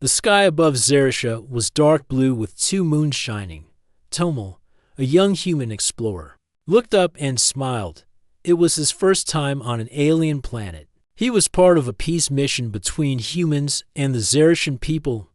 The sky above Xerisha was dark blue with two moons shining. Tomel, a young human explorer, looked up and smiled. It was his first time on an alien planet. He was part of a peace mission between humans and the Xerishan people.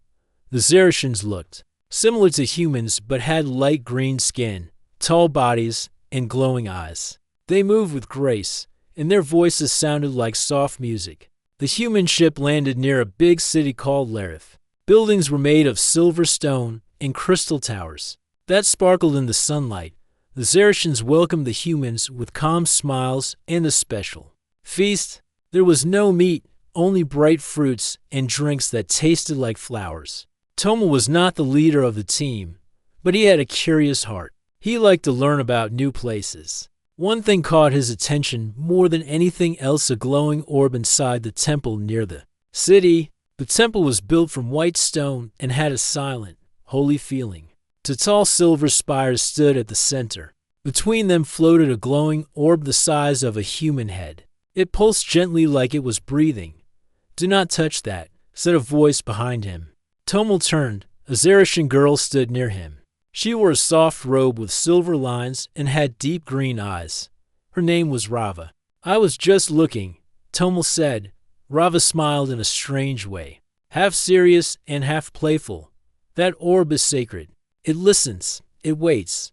The Xerishans looked similar to humans but had light green skin, tall bodies, and glowing eyes. They moved with grace, and their voices sounded like soft music. The human ship landed near a big city called Lareth. Buildings were made of silver stone and crystal towers that sparkled in the sunlight. The Xerishans welcomed the humans with calm smiles and a special feast. There was no meat, only bright fruits and drinks that tasted like flowers. Tomel was not the leader of the team, but he had a curious heart. He liked to learn about new places. One thing caught his attention more than anything else: a glowing orb inside the temple near the city. The temple was built from white stone and had a silent, holy feeling. Two tall silver spires stood at the center. Between them floated a glowing orb the size of a human head. It pulsed gently like it was breathing. "Do not touch that," said a voice behind him. Tomel turned. A Xerishan girl stood near him. She wore a soft robe with silver lines and had deep green eyes. Her name was Rava. "I was just looking," Tomel said. Rava smiled in a strange way, half serious and half playful. "That orb is sacred. It listens, it waits.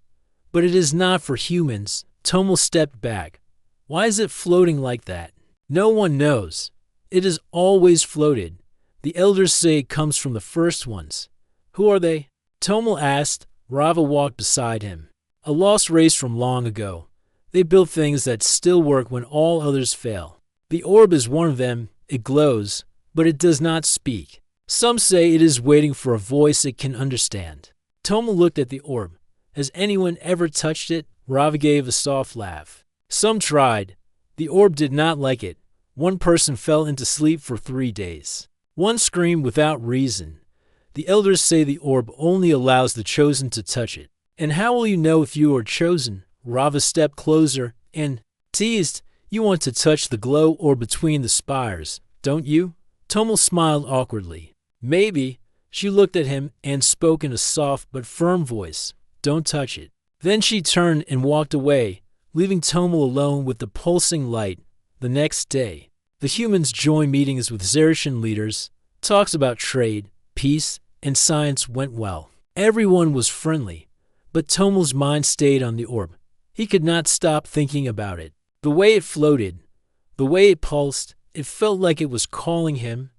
But it is not for humans." Tomel stepped back. "Why is it floating like that?" "No one knows. It has always floated. The elders say it comes from the first ones." "Who are they?" Tomel asked. Rava walked beside him. "A lost race from long ago. They built things that still work when all others fail. The orb is one of them. It glows, but it does not speak. Some say it is waiting for a voice it can understand." Tomel looked at the orb. "Has anyone ever touched it?" Rava gave a soft laugh. "Some tried. The orb did not like it. One person fell into sleep for 3 days. One screamed without reason. The elders say the orb only allows the chosen to touch it." "And how will you know if you are chosen?" Rava stepped closer and teased. "You want to touch the glow orb between the spires, don't you?" Tomel smiled awkwardly. "Maybe." She looked at him and spoke in a soft but firm voice. "Don't touch it." Then she turned and walked away, leaving Tomel alone with the pulsing light. The next day, the humans joined meetings with Xerishan leaders. Talks about trade, peace, and science went well. Everyone was friendly, but Tomel's mind stayed on the orb. He could not stop thinking about it. The way it floated, the way it pulsed, it felt like it was calling him.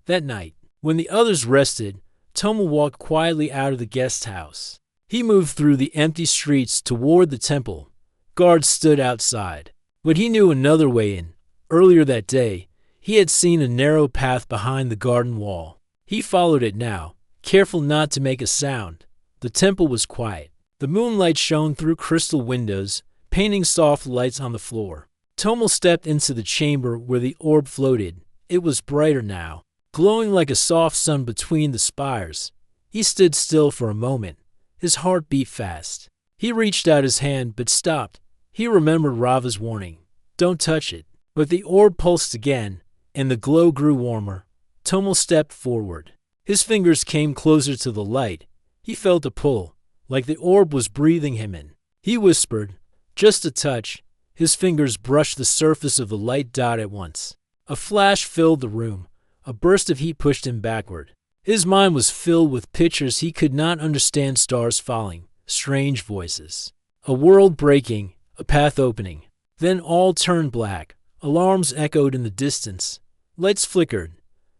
That night, when the others rested, Tomel walked quietly out of the guest house. He moved through the empty streets toward the temple. Guards stood outside, but he knew another way in. Earlier that day, he had seen a narrow path behind the garden wall. He followed it now, careful not to make a sound. The temple was quiet. The moonlight shone through crystal windows, painting soft lights on the floor. Tomel stepped into the chamber where the orb floated. It was brighter now, glowing like a soft sun between the spires. He stood still for a moment. His heart beat fast. He reached out his hand but stopped. He remembered Rava's warning. "Don't touch it." But the orb pulsed again, and the glow grew warmer. Tomel stepped forward. His fingers came closer to the light. He felt a pull, like the orb was breathing him in. He whispered, "Just a touch." His fingers brushed the surface of the light dot at once. A flash filled the room. A burst of heat pushed him backward. His mind was filled with pictures he could not understand: stars falling, strange voices, a world breaking, a path opening. Then all turned black. Alarms echoed in the distance. Lights flickered.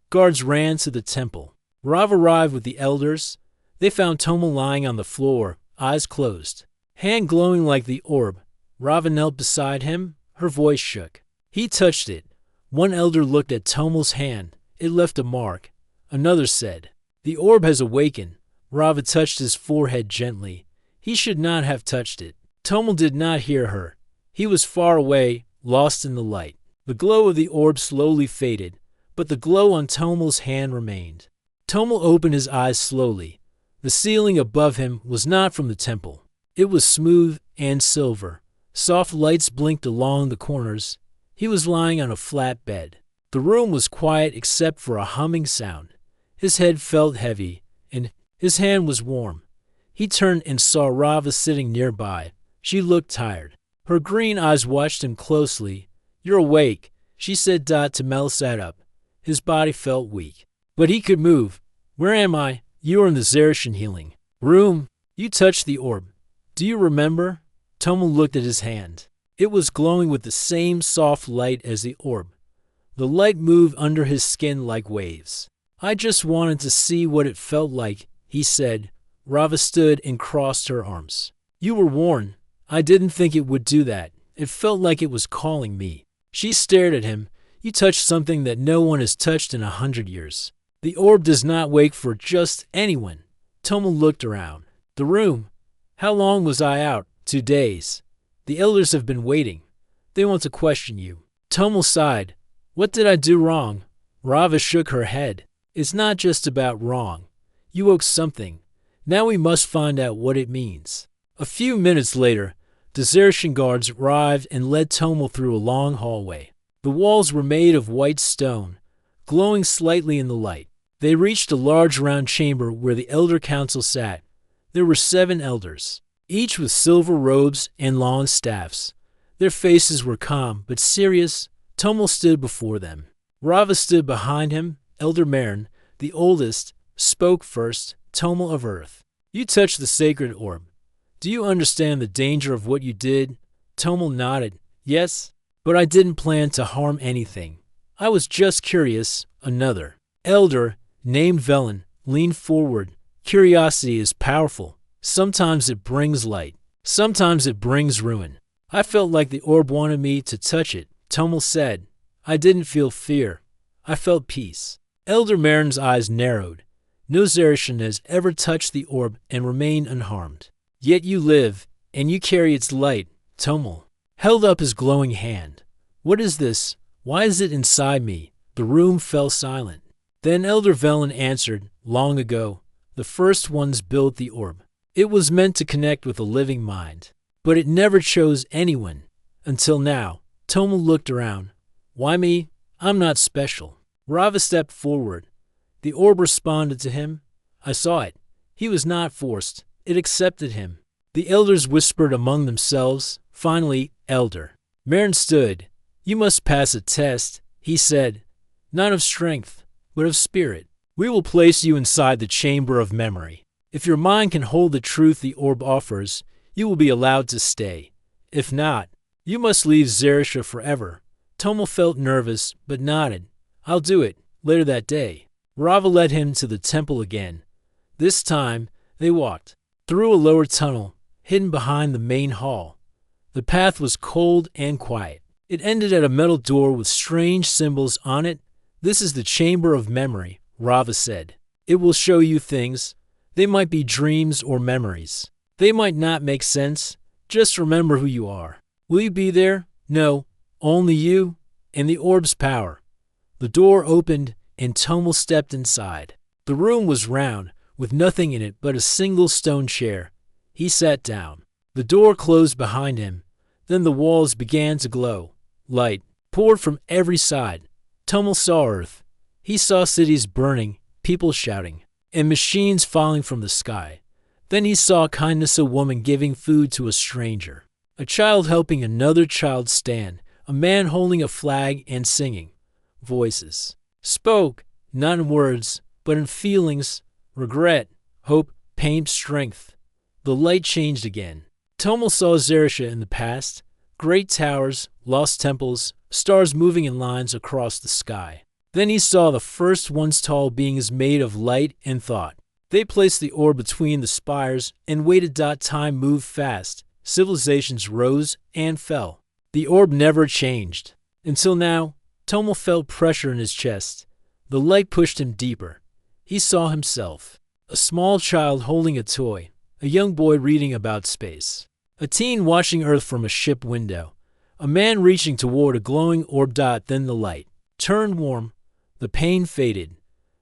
Guards ran to the temple. Rav arrived with the elders. They found Tomel lying on the floor, eyes closed, hand glowing like the orb. Rava knelt beside him. Her voice shook. He touched it. One elder looked at Tomel's hand. It left a mark. Another said, "The orb has awakened." Rava touched his forehead gently. He should not have touched it. Tomel did not hear her. He was far away, lost in the light. The glow of the orb slowly faded, but the glow on Tomel's hand remained. Tomel opened his eyes slowly. The ceiling above him was not from the temple. It was smooth and silver. Soft lights blinked along the corners. He was lying on a flat bed. The room was quiet except for a humming sound. His head felt heavy, and his hand was warm. He turned and saw Rava sitting nearby. She looked tired. Her green eyes watched him closely. "You're awake," she said. Tamel sat up. His body felt weak, but he could move. "Where am I?" "You are in the Zerishan healing room. You touched the orb. Do you remember?" Tomel looked at his hand. It was glowing with the same soft light as the orb. The light moved under his skin like waves. "I just wanted to see what it felt like," he said. Rava stood and crossed her arms. "You were warned. I didn't think it would do that. It felt like it was calling me." She stared at him. "You touched something that no one has touched in 100 years. The orb does not wait for just anyone." Tomel looked around the room. "How long was I out?" "2 days. The elders have been waiting. They want to question you." Tomel sighed. "What did I do wrong?" Rava shook her head. "It's not just about wrong. You woke something. Now we must find out what it means." A few minutes later, the Zerishan guards arrived and led Tomel through a long hallway. The walls were made of white stone, glowing slightly in the light. They reached a large round chamber where the Elder Council sat. There were 7 elders, each with silver robes and long staffs. Their faces were calm but serious. Tomel stood before them. Rava stood behind him. Elder Marin, the oldest, spoke first. "Tomel of Earth, you touched the sacred orb. Do you understand the danger of what you did?" Tomel nodded. "Yes, but I didn't plan to harm anything. I was just curious." Another elder, named Velen, leaned forward. "Curiosity is powerful. Sometimes it brings light. Sometimes it brings ruin. I felt like the orb wanted me to touch it." Tomel said. "I didn't feel fear. I felt peace." Elder Marin's eyes narrowed. "No Zerishan has ever touched the orb and remained unharmed. Yet you live, and you carry its light." Tomel held up his glowing hand. "What is this? Why is it inside me?" The room fell silent. Then Elder Velen answered. "Long ago, the first ones built the orb. It was meant to connect with a living mind, but it never chose anyone. Until now." Tomel looked around. "Why me? I'm not special." Rava stepped forward. The orb responded to him. "I saw it. He was not forced. It accepted him." The elders whispered among themselves. Finally, Elder Marin stood. "You must pass a test," he said. "Not of strength, but of spirit. We will place you inside the chamber of memory. If your mind can hold the truth the orb offers, you will be allowed to stay. If not, you must leave Zerisha forever." Tomel felt nervous, but nodded. "I'll do it." Later that day, Rava led him to the temple again. This time, they walked through a lower tunnel, hidden behind the main hall. The path was cold and quiet. It ended at a metal door with strange symbols on it. "This is the chamber of memory," Rava said. "It will show you things. They might be dreams or memories. They might not make sense. Just remember who you are." "Will you be there?" "No, only you and the orb's power." The door opened and Tomel stepped inside. The room was round, with nothing in it but a single stone chair. He sat down. The door closed behind him. Then the walls began to glow. Light poured from every side. Tomel saw Earth. He saw cities burning, people shouting, and machines falling from the sky. Then he saw kindness, a woman giving food to a stranger, a child helping another child stand, a man holding a flag and singing. Voices spoke, not in words, but in feelings, regret, hope, pain, strength. The light changed again. Tomel saw Zerisha in the past, great towers, lost temples, stars moving in lines across the sky. Then he saw the first once tall beings made of light and thought. They placed the orb between the spires and waited. Time moved fast. Civilizations rose and fell. The orb never changed. Until now, Tomel felt pressure in his chest. The light pushed him deeper. He saw himself. A small child holding a toy. A young boy reading about space. A teen watching Earth from a ship window. A man reaching toward a glowing orb. Then the light turned warm. The pain faded.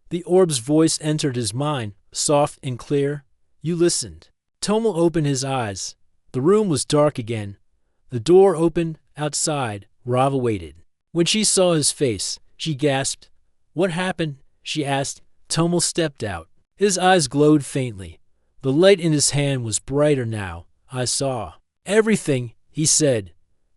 The orb's voice entered his mind, soft and clear. "You listened." Tomel opened his eyes. The room was dark again. The door opened. Outside, Rava waited. When she saw his face, she gasped. "What happened?" she asked. Tomel stepped out. His eyes glowed faintly. The light in his hand was brighter now. I saw everything, he said.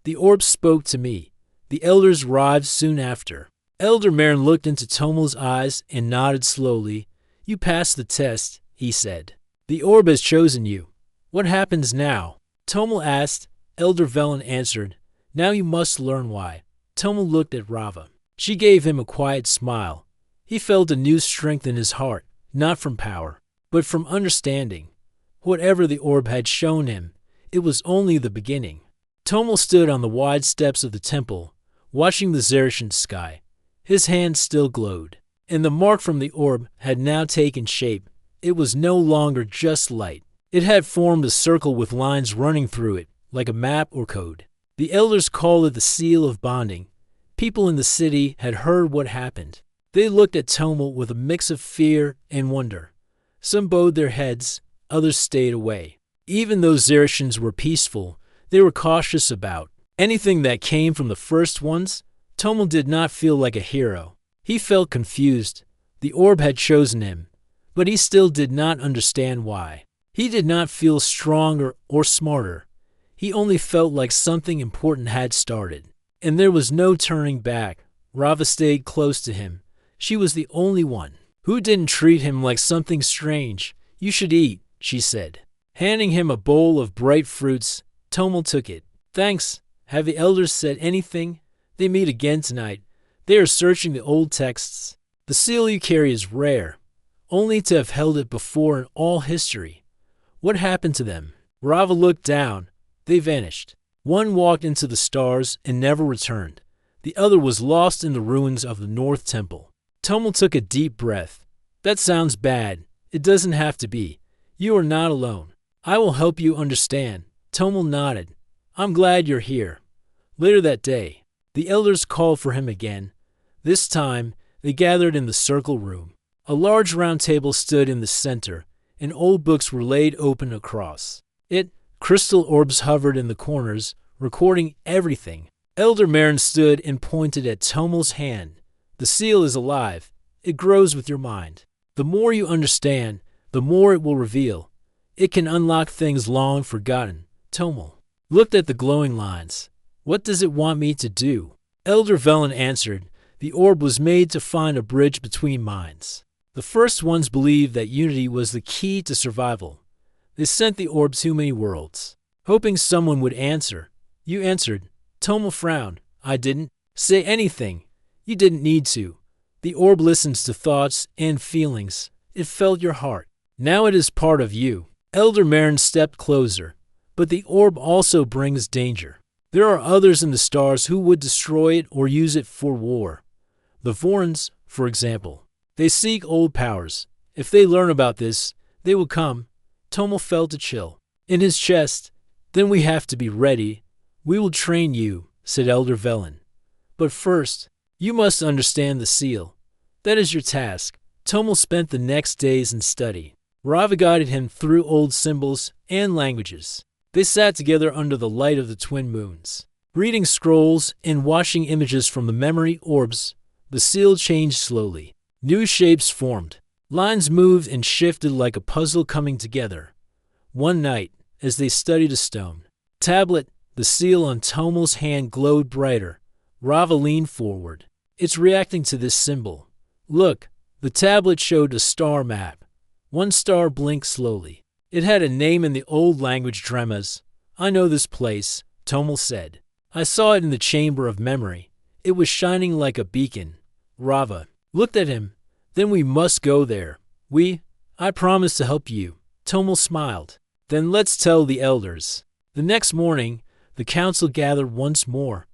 The orb spoke to me. The elders arrived soon after. Elder Marin looked into Tomel's eyes and nodded slowly. You passed the test, he said. The orb has chosen you. What happens now? Tomel asked. Elder Velen answered. Now you must learn why. Tomel looked at Rava. She gave him a quiet smile. He felt a new strength in his heart, not from power, but from understanding. Whatever the orb had shown him, it was only the beginning. Tomel stood on the wide steps of the temple, watching the Xerxan sky. His hand still glowed, and the mark from the orb had now taken shape. It was no longer just light. It had formed a circle with lines running through it, like a map or code. The elders called it the seal of bonding. People in the city had heard what happened. They looked at Tomel with a mix of fear and wonder. Some bowed their heads, others stayed away. Even though Xerxans were peaceful, they were cautious about anything that came from the first ones. Tomel did not feel like a hero. He felt confused. The orb had chosen him, but he still did not understand why. He did not feel stronger or smarter. He only felt like something important had started. And there was no turning back. Rava stayed close to him. She was the only one who didn't treat him like something strange. You should eat, she said. Handing him a bowl of bright fruits, Tomel took it. Thanks. Have the elders said anything? They meet again tonight. They are searching the old texts. The seal you carry is rare, only to have held it before in all history. What happened to them? Rava looked down. They vanished. One walked into the stars and never returned. The other was lost in the ruins of the North Temple. Tomel took a deep breath. That sounds bad. It doesn't have to be. You are not alone. I will help you understand. Tomel nodded. I'm glad you're here. Later that day, the elders called for him again. This time, they gathered in the circle room. A large round table stood in the center, and old books were laid open across it. Crystal orbs hovered in the corners, recording everything. Elder Marin stood and pointed at Tomel's hand. The seal is alive. It grows with your mind. The more you understand, the more it will reveal. It can unlock things long forgotten. Tomel looked at the glowing lines. What does it want me to do? Elder Velen answered. The orb was made to find a bridge between minds. The first ones believed that unity was the key to survival. They sent the orb to many worlds, hoping someone would answer. You answered. Tomel frowned. I didn't say anything. You didn't need to. The orb listens to thoughts and feelings. It felt your heart. Now it is part of you. Elder Marin stepped closer. But the orb also brings danger. There are others in the stars who would destroy it or use it for war. The Vorns, for example. They seek old powers. If they learn about this, they will come. Tomel felt a chill in his chest. Then we have to be ready. We will train you, said Elder Velen. But first, you must understand the seal. That is your task. Tomel spent the next days in study. Rava guided him through old symbols and languages. They sat together under the light of the twin moons, reading scrolls and watching images from the memory orbs. The seal changed slowly. New shapes formed. Lines moved and shifted like a puzzle coming together. One night, as they studied a stone tablet, the seal on Tomel's hand glowed brighter. Rava leaned forward. It's reacting to this symbol. Look, the tablet showed a star map. One star blinked slowly. It had a name in the old language Dremas. I know this place, Tomel said. I saw it in the chamber of memory. It was shining like a beacon. Rava looked at him. Then we must go there. I promise to help you. Tomel smiled. Then let's tell the elders. The next morning, the council gathered once more.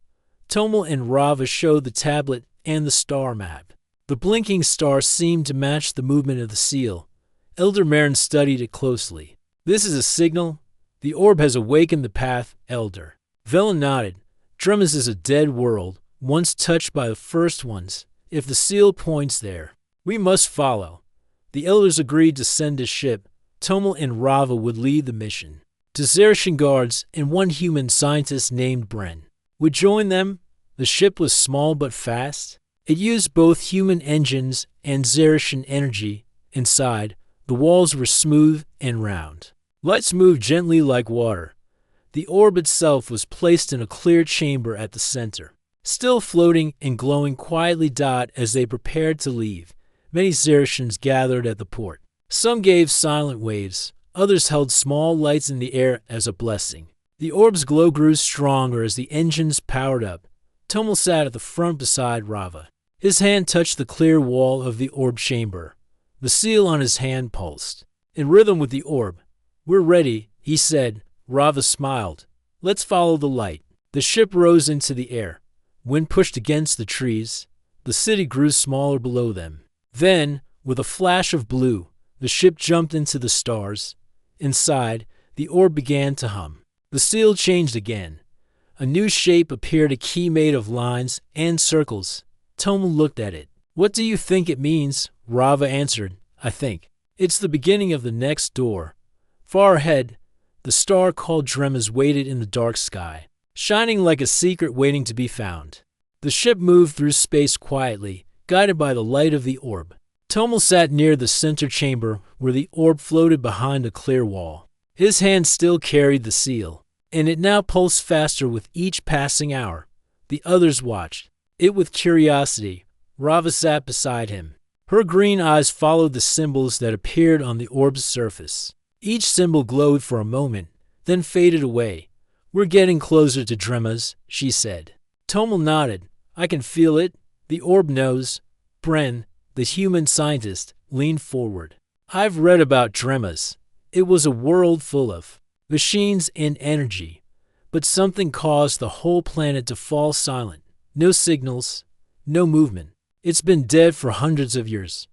Tomel and Rava showed the tablet and the star map. The blinking star seemed to match the movement of the seal. Elder Marin studied it closely. This is a signal. The orb has awakened the path, Elder. Velen nodded. Dremas is a dead world, once touched by the first ones. If the seal points there, we must follow. The elders agreed to send a ship. Tomel and Rava would lead the mission. Xerxan guards and one human scientist named Bren would join them. The ship was small but fast. It used both human engines and Xerxian energy. Inside, the walls were smooth and round. Lights moved gently like water. The orb itself was placed in a clear chamber at the center. Still floating and glowing quietly as they prepared to leave, many Xerxians gathered at the port. Some gave silent waves, others held small lights in the air as a blessing. The orb's glow grew stronger as the engines powered up. Tomel sat at the front beside Rava. His hand touched the clear wall of the orb chamber. The seal on his hand pulsed. In rhythm with the orb. "We're ready," he said. Rava smiled. "Let's follow the light." The ship rose into the air. Wind pushed against the trees. The city grew smaller below them. Then, with a flash of blue, the ship jumped into the stars. Inside, the orb began to hum. The seal changed again. A new shape appeared, a key made of lines and circles. Tomel looked at it. "What do you think it means?" Rava answered. "I think it's the beginning of the next door." Far ahead, the star called Dremas waited in the dark sky, shining like a secret waiting to be found. The ship moved through space quietly, guided by the light of the orb. Tomel sat near the center chamber where the orb floated behind a clear wall. His hand still carried the seal, and it now pulsed faster with each passing hour. The others watched it with curiosity. Rava sat beside him. Her green eyes followed the symbols that appeared on the orb's surface. Each symbol glowed for a moment, then faded away. "We're getting closer to Dremas," she said. Tomel nodded. "I can feel it. The orb knows." Bren, the human scientist, leaned forward. "I've read about Dremas. It was a world full of machines and energy. But something caused the whole planet to fall silent. No signals, no movement. It's been dead for hundreds of years."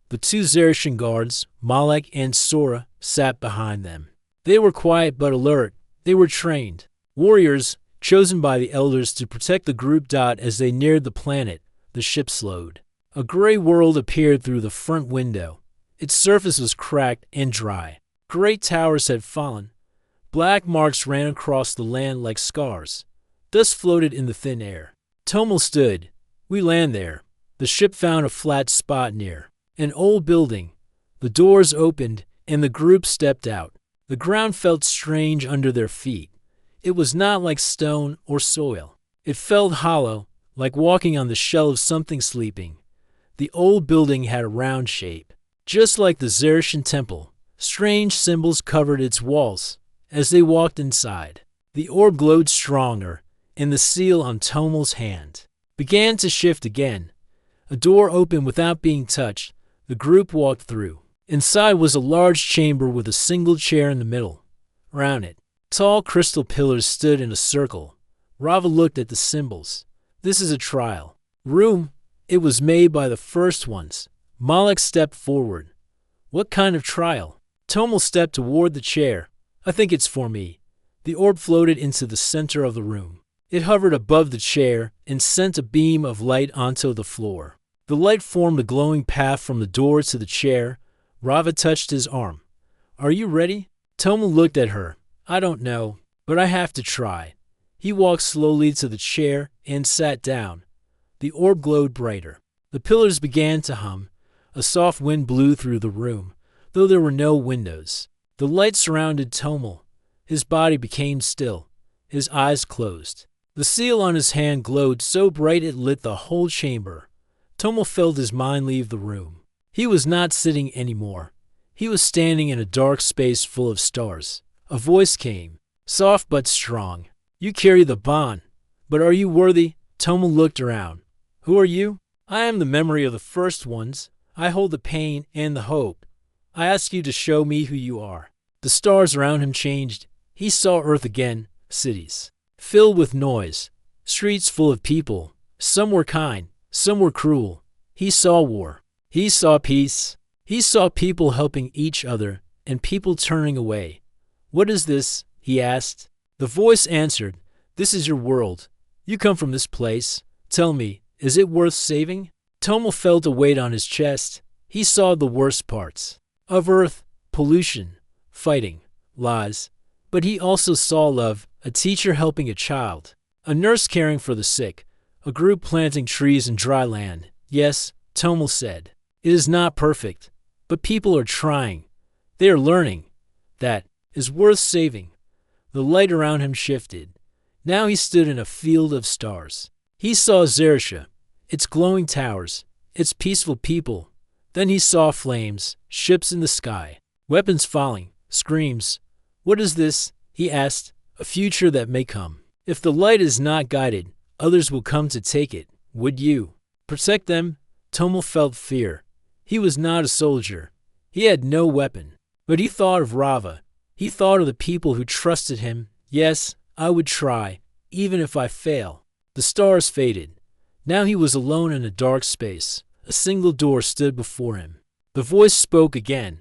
The two Xerxian guards, Malek and Sora, sat behind them. They were quiet but alert. They were trained warriors, chosen by the elders to protect the group. As they neared the planet, the ship slowed. A gray world appeared through the front window. Its surface was cracked and dry. Great towers had fallen. Black marks ran across the land like scars. Dust floated in the thin air. Tomel stood. "We land there." The ship found a flat spot near an old building. The doors opened, and the group stepped out. The ground felt strange under their feet. It was not like stone or soil. It felt hollow, like walking on the shell of something sleeping. The old building had a round shape, just like the Xerxian temple. Strange symbols covered its walls. As they walked inside, the orb glowed stronger, and the seal on Tomel's hand began to shift again. A door opened without being touched. The group walked through. Inside was a large chamber with a single chair in the middle. Around it, tall crystal pillars stood in a circle. Rava looked at the symbols. "This is a trial room. It was made by the first ones." Malek stepped forward. "What kind of trial?" Tomel stepped toward the chair. "I think it's for me." The orb floated into the center of the room. It hovered above the chair and sent a beam of light onto the floor. The light formed a glowing path from the door to the chair. Rava touched his arm. "Are you ready?" Tomel looked at her. "I don't know, but I have to try." He walked slowly to the chair and sat down. The orb glowed brighter. The pillars began to hum. A soft wind blew through the room, though there were no windows. The light surrounded Tomel. His body became still. His eyes closed. The seal on his hand glowed so bright it lit the whole chamber. Tomel felt his mind leave the room. He was not sitting anymore. He was standing in a dark space full of stars. A voice came, soft but strong. "You carry the bond, but are you worthy?" Tomel looked around. "Who are you?" "I am the memory of the first ones. I hold the pain and the hope. I ask you to show me who you are." The stars around him changed. He saw Earth again, cities filled with noise, streets full of people. Some were kind, some were cruel. He saw war. He saw peace. He saw people helping each other and people turning away. "What is this?" he asked. The voice answered, "This is your world. You come from this place. Tell me, is it worth saving?" Tomel felt a weight on his chest. He saw the worst parts of Earth: pollution, fighting, lies. But he also saw love, a teacher helping a child, a nurse caring for the sick, A group planting trees in dry land. Yes, Tomel said. It is not perfect, but people are trying. They are learning. That is worth saving. The light around him shifted. Now he stood in a field of stars. He saw Xerisha, its glowing towers, its peaceful people. Then he saw flames, ships in the sky, weapons falling, screams. What is this? He asked. A future that may come. If the light is not guided, others will come to take it. Would you protect them? Tomel felt fear. He was not a soldier. He had no weapon. But he thought of Rava. He thought of the people who trusted him. Yes, I would try, even if I fail. The stars faded. Now he was alone in a dark space. A single door stood before him. The voice spoke again.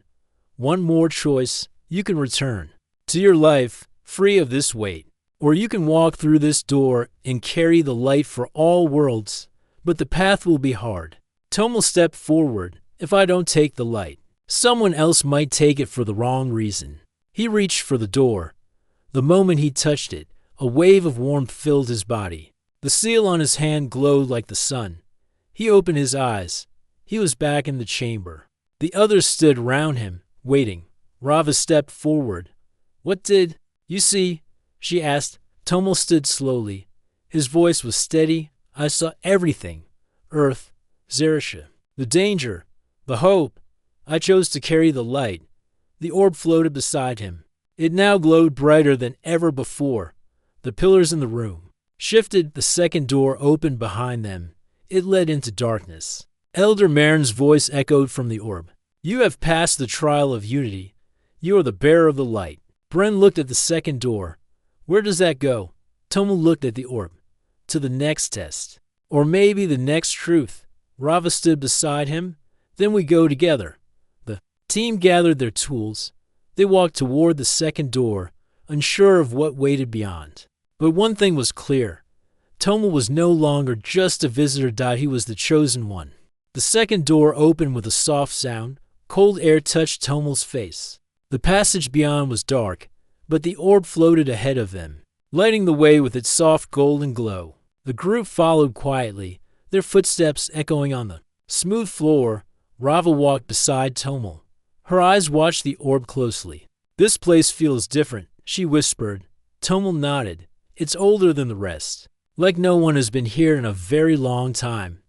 One more choice. You can return to your life, free of this weight. Or you can walk through this door and carry the light for all worlds. But the path will be hard. Tomel stepped forward. If I don't take the light, someone else might take it for the wrong reason. He reached for the door. The moment he touched it, a wave of warmth filled his body. The seal on his hand glowed like the sun. He opened his eyes. He was back in the chamber. The others stood round him, waiting. Rava stepped forward. What did you see? She asked. Tomel stood slowly. His voice was steady. I saw everything. Earth, Xerisha, the danger, the hope. I chose to carry the light. The orb floated beside him. It now glowed brighter than ever before. The pillars in the room shifted. The second door opened behind them. It led into darkness. Elder Marin's voice echoed from the orb. You have passed the trial of unity. You are the bearer of the light. Bren looked at the second door. Where does that go? Tomel looked at the orb. To the next test. Or maybe the next truth. Rava stood beside him. Then we go together. The team gathered their tools. They walked toward the second door, unsure of what waited beyond. But one thing was clear. Tomel was no longer just a visitor. He was the chosen one. The second door opened with a soft sound. Cold air touched Tomel's face. The passage beyond was dark, but the orb floated ahead of them, lighting the way with its soft golden glow. The group followed quietly, their footsteps echoing on the smooth floor. Rava walked beside Tomel. Her eyes watched the orb closely. This place feels different, she whispered. Tomel nodded. It's older than the rest. Like no one has been here in a very long time.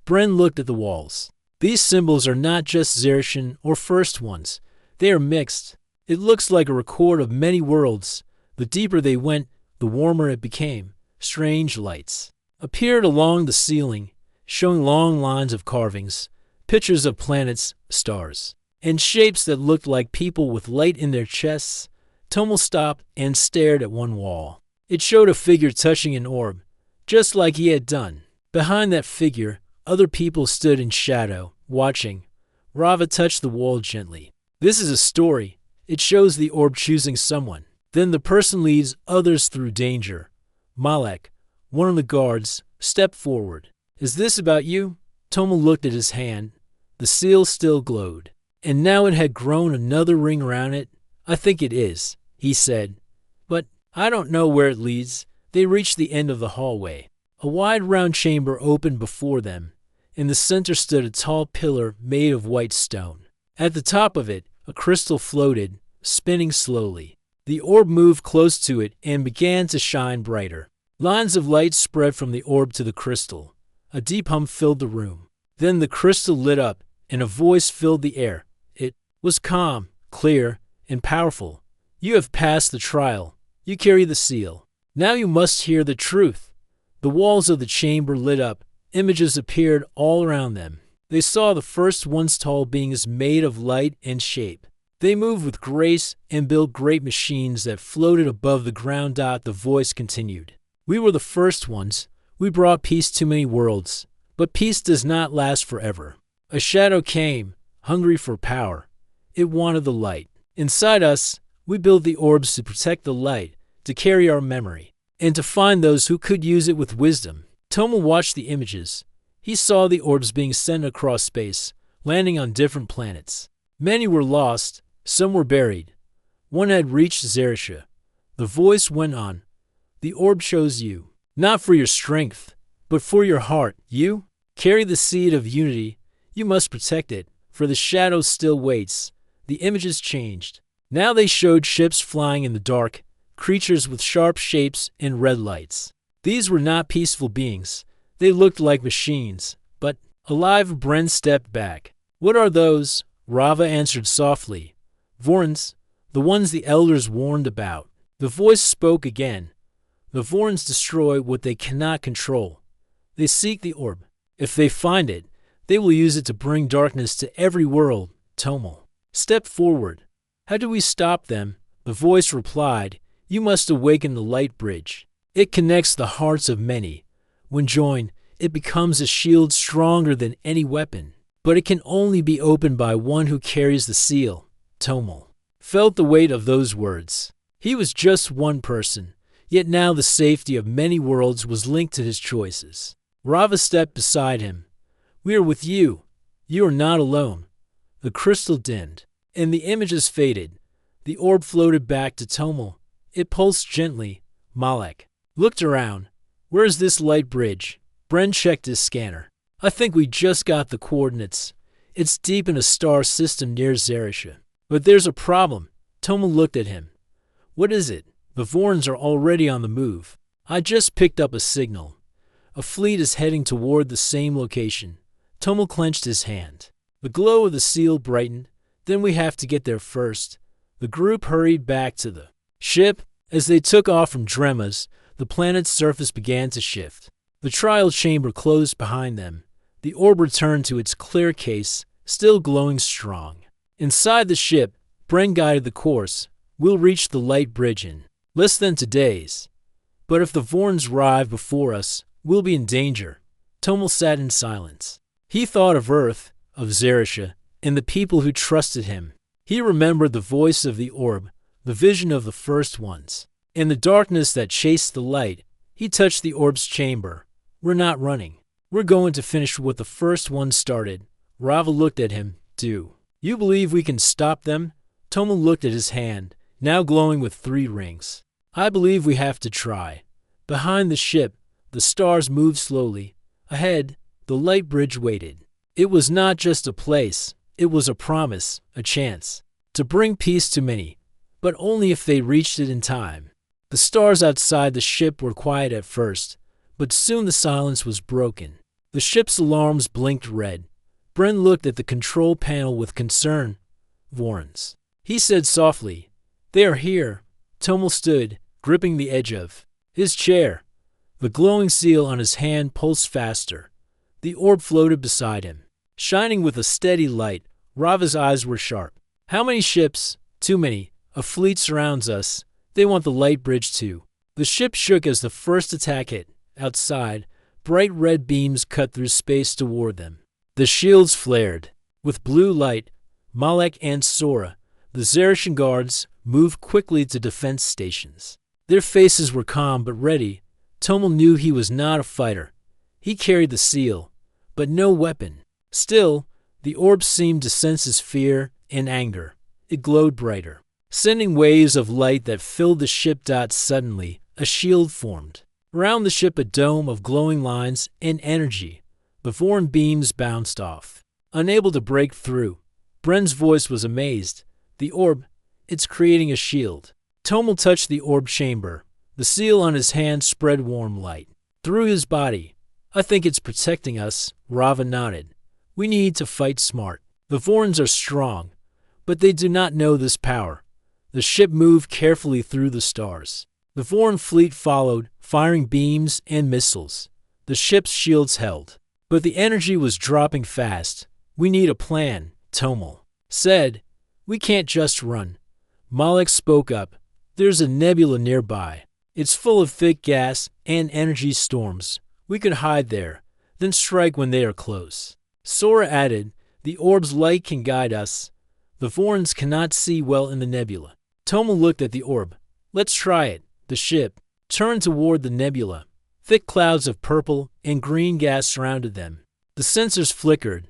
Bren looked at the walls. These symbols are not just Xerishan or first ones. They are mixed. It looks like a record of many worlds. The deeper they went, the warmer it became. Strange lights appeared along the ceiling, showing long lines of carvings, pictures of planets, stars, and shapes that looked like people with light in their chests. Tomel stopped and stared at one wall. It showed a figure touching an orb, just like he had done. Behind that figure, other people stood in shadow, watching. Rava touched the wall gently. This is a story. It shows the orb choosing someone. Then the person leads others through danger. Malek, one of the guards, stepped forward. Is this about you? Tomel looked at his hand. The seal still glowed, and now it had grown another ring around it. I think it is, he said. But I don't know where it leads. They reached the end of the hallway. A wide round chamber opened before them. In the center stood a tall pillar made of white stone. At the top of it, a crystal floated, spinning slowly. The orb moved close to it and began to shine brighter. Lines of light spread from the orb to the crystal. A deep hum filled the room. Then the crystal lit up, and a voice filled the air. It was calm, clear, and powerful. You have passed the trial. You carry the seal. Now you must hear the truth. The walls of the chamber lit up. Images appeared all around them. They saw the first once tall beings made of light and shape. They moved with grace and built great machines that floated above the ground. The voice continued. We were the first ones. We brought peace to many worlds. But peace does not last forever. A shadow came, hungry for power. It wanted the light. Inside us, we built the orbs to protect the light, to carry our memory, and to find those who could use it with wisdom. Tomel watched the images. He saw the orbs being sent across space, landing on different planets. Many were lost, some were buried. One had reached Xerisha. The voice went on. The orb chose you, not for your strength, But for your heart, you carry the seed of unity. You must protect it, for the shadow still waits. The images changed. Now they showed ships flying in the dark, creatures with sharp shapes and red lights. These were not peaceful beings. They looked like machines, but alive. Bren stepped back. What are those? Rava answered softly. Vorns, the ones the elders warned about. The voice spoke again. The Vorns destroy what they cannot control. They seek the orb. If they find it, they will use it to bring darkness to every world. Tomel, step forward. How do we stop them? The voice replied, you must awaken the light bridge. It connects the hearts of many. When joined, it becomes a shield stronger than any weapon. But it can only be opened by one who carries the seal. Tomel felt the weight of those words. He was just one person, yet now the safety of many worlds was linked to his choices. Rava stepped beside him. We are with you. You are not alone. The crystal dimmed, and the images faded. The orb floated back to Tomel. It pulsed gently. Malek looked around. Where is this light bridge? Bren checked his scanner. I think we just got the coordinates. It's deep in a star system near Zarisha. But there's a problem. Tomel looked at him. What is it? The Vorns are already on the move. I just picked up a signal. A fleet is heading toward the same location. Tomel clenched his hand. The glow of the seal brightened. Then we have to get there first. The group hurried back to the ship. As they took off from Dremas, the planet's surface began to shift. The trial chamber closed behind them. The orb returned to its clear case, still glowing strong. Inside the ship, Bren guided the course. We'll reach the light bridge in less than 2 days. But if the Vorns arrive before us, we'll be in danger. Tomel sat in silence. He thought of Earth, of Zarisha, and the people who trusted him. He remembered the voice of the orb, the vision of the first ones. In the darkness that chased the light, he touched the orb's chamber. We're not running. We're going to finish what the first one started. Rava looked at him. Do you believe we can stop them? Tomel looked at his hand, now glowing with 3 rings. I believe we have to try. Behind the ship, the stars moved slowly. Ahead, the light bridge waited. It was not just a place. It was a promise, a chance, to bring peace to many, but only if they reached it in time. The stars outside the ship were quiet at first, but soon the silence was broken. The ship's alarms blinked red. Bren looked at the control panel with concern. Vorns. He said softly, they are here. Tomel stood, gripping the edge of his chair. The glowing seal on his hand pulsed faster. The orb floated beside him, shining with a steady light. Rava's eyes were sharp. How many ships? Too many. A fleet surrounds us. They want the light bridge too. The ship shook as the first attack hit. Outside, bright red beams cut through space toward them. The shields flared. With blue light, Malek and Sora, the Zarishan guards, moved quickly to defense stations. Their faces were calm but ready. Tomel knew he was not a fighter. He carried the seal, but no weapon. Still, the orb seemed to sense his fear and anger. It glowed brighter, sending waves of light that filled the ship. Suddenly, a shield formed. Around the ship, a dome of glowing lines and energy. The Vorn beams bounced off, unable to break through. Bren's voice was amazed. The orb, it's creating a shield. Tomel touched the orb chamber. The seal on his hand spread warm light through his body. I think it's protecting us. Rava nodded. We need to fight smart. The Vorns are strong, but they do not know this power. The ship moved carefully through the stars. The Vorn fleet followed, firing beams and missiles. The ship's shields held, but the energy was dropping fast. We need a plan, Tomel said. We can't just run. Malek spoke up. There's a nebula nearby. It's full of thick gas and energy storms. We could hide there, then strike when they are close. Sora added, the orb's light can guide us. The Vorns cannot see well in the nebula. Tomel looked at the orb. Let's try it. The ship turned toward the nebula. Thick clouds of purple and green gas surrounded them. The sensors flickered.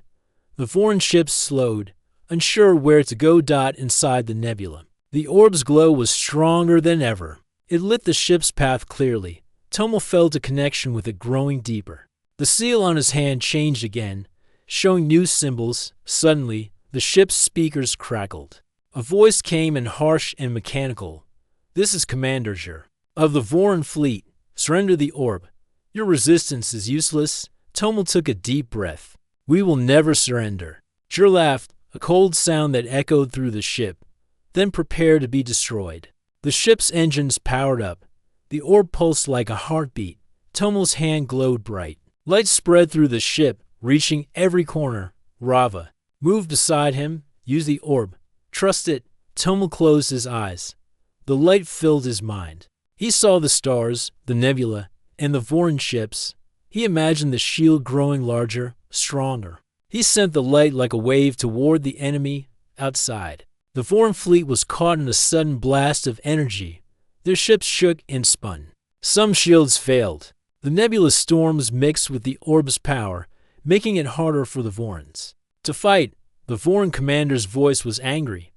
The Vorn ship slowed, unsure where to go. Inside the nebula, the orb's glow was stronger than ever. It lit the ship's path clearly. Tomel felt a connection with it growing deeper. The seal on his hand changed again, showing new symbols. Suddenly, the ship's speakers crackled. A voice came in harsh and mechanical. "This is Commander Jur of the Voran fleet. Surrender the orb. Your resistance is useless." Tomel took a deep breath. "We will never surrender." Jur laughed, a cold sound that echoed through the ship. "Then prepare to be destroyed." The ship's engines powered up. The orb pulsed like a heartbeat. Tomel's hand glowed bright. Light spread through the ship, reaching every corner. "Rava, move beside him. Use the orb. Trust it." Tomel closed his eyes. The light filled his mind. He saw the stars, the nebula, and the Voran ships. He imagined the shield growing larger, stronger. He sent the light like a wave toward the enemy outside. The Voran fleet was caught in a sudden blast of energy. Their ships shook and spun. Some shields failed. The nebulous storms mixed with the orb's power, making it harder for the Vorans to fight. The Voran commander's voice was angry.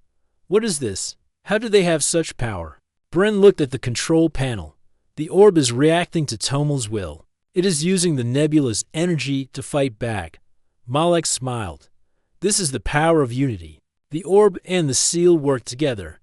"What is this? How do they have such power?" Bren looked at the control panel. "The orb is reacting to Tomel's will. It is using the nebula's energy to fight back." Malek smiled. "This is the power of unity." The orb and the seal worked together.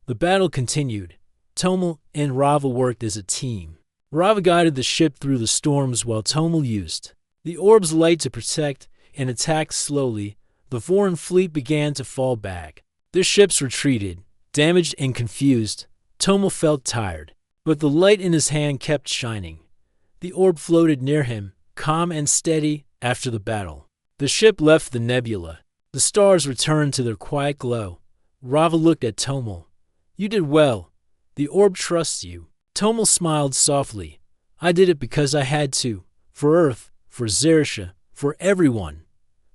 The battle continued. Tomel and Rava worked as a team. Rava guided the ship through the storms while Tomel used the orb's light to protect and attack slowly. The Voran fleet began to fall back. Their ships retreated, damaged and confused. Tomel felt tired, but the light in his hand kept shining. The orb floated near him, calm and steady. After the battle, the ship left the nebula. The stars returned to their quiet glow. Rava looked at Tomel. "You did well. The orb trusts you." Tomel smiled softly. "I did it because I had to. For Earth, for Zerisha, for everyone."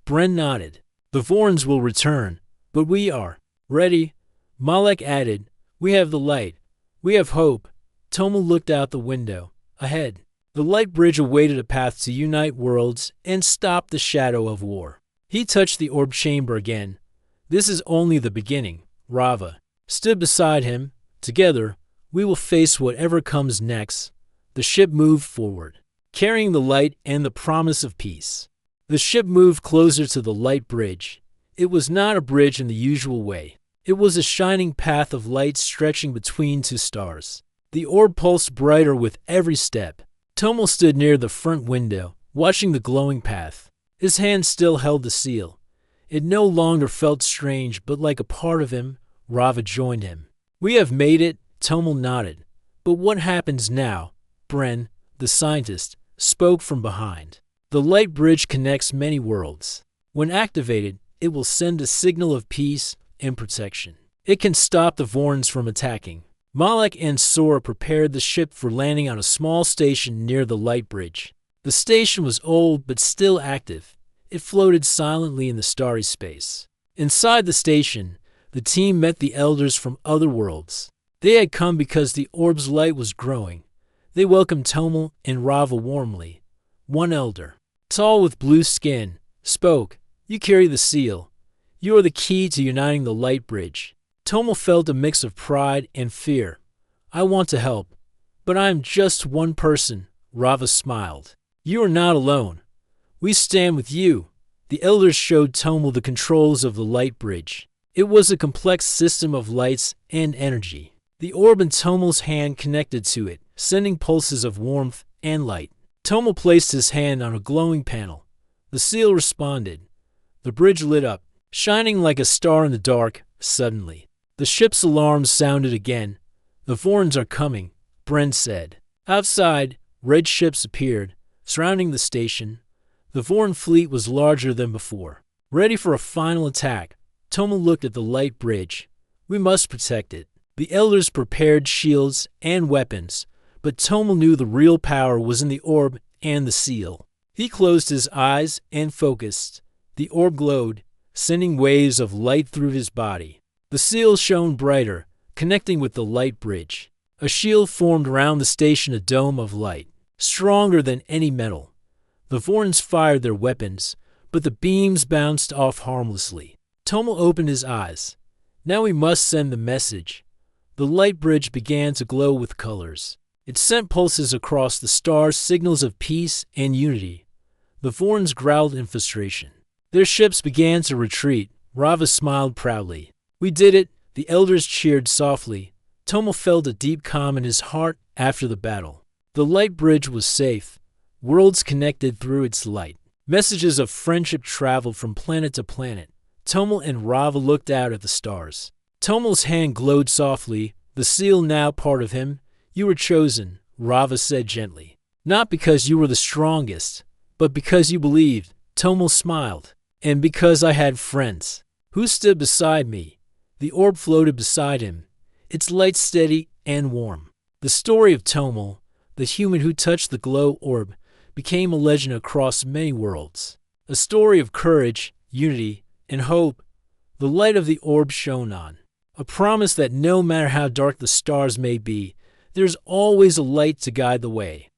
Bren nodded. "The Vorans will return, but we are ready." Malek added, "We have the light. We have hope." Tomel looked out the window. Ahead, the light bridge awaited a path to unite worlds and stop the shadow of war. He touched the orb chamber again. "This is only the beginning." Rava stood beside him. "Together, we will face whatever comes next." The ship moved forward, carrying the light and the promise of peace. The ship moved closer to the light bridge. It was not a bridge in the usual way. It was a shining path of light stretching between two stars. The orb pulsed brighter with every step. Tomel stood near the front window, watching the glowing path. His hand still held the seal. It no longer felt strange, but like a part of him. Rava joined him. "We have made it," Tomel nodded. "But what happens now?" Bren, the scientist, spoke from behind. "The light bridge connects many worlds. When activated, it will send a signal of peace and protection. It can stop the Vorans from attacking." Malek and Sora prepared the ship for landing on a small station near the light bridge. The station was old but still active. It floated silently in the starry space. Inside the station, the team met the elders from other worlds. They had come because the orb's light was growing. They welcomed Tomel and Rava warmly. One elder, tall with blue skin, spoke. "You carry the seal. You are the key to uniting the light bridge." Tomel felt a mix of pride and fear. "I want to help, but I am just one person." Rava smiled. "You are not alone. We stand with you." The elders showed Tomel the controls of the light bridge. It was a complex system of lights and energy. The orb in Tomel's hand connected to it, sending pulses of warmth and light. Tomel placed his hand on a glowing panel. The seal responded. The bridge lit up, shining like a star in the dark. Suddenly, the ship's alarm sounded again. "The Vorans are coming," Bren said. Outside, red ships appeared, surrounding the station. The Voran fleet was larger than before, ready for a final attack. Tomel looked at the light bridge. "We must protect it." The elders prepared shields and weapons, but Tomel knew the real power was in the orb and the seal. He closed his eyes and focused. The orb glowed, sending waves of light through his body. The seal shone brighter, connecting with the light bridge. A shield formed around the station, a dome of light, stronger than any metal. The Vorans fired their weapons, but the beams bounced off harmlessly. Tomel opened his eyes. "Now we must send the message." The light bridge began to glow with colors. It sent pulses across the stars, signals of peace and unity. The Vorns growled in frustration. Their ships began to retreat. Rava smiled proudly. We did it, the elders cheered softly. Tomo felt a deep calm in his heart after the battle. The light bridge was safe. Worlds connected through its light. Messages of friendship traveled from planet to planet. Tomo and Rava looked out at the stars. Tomo's hand glowed softly, the seal now part of him. You were chosen, Rava said gently. Not because you were the strongest, but because you believed. Tomo smiled. And because I had friends. Who stood beside me? The orb floated beside him, its light steady and warm. The story of Tomo, the human who touched the glow orb, became a legend across many worlds. A story of courage, unity, and hope. The light of the orb shone on. A promise that no matter how dark the stars may be, there's always a light to guide the way.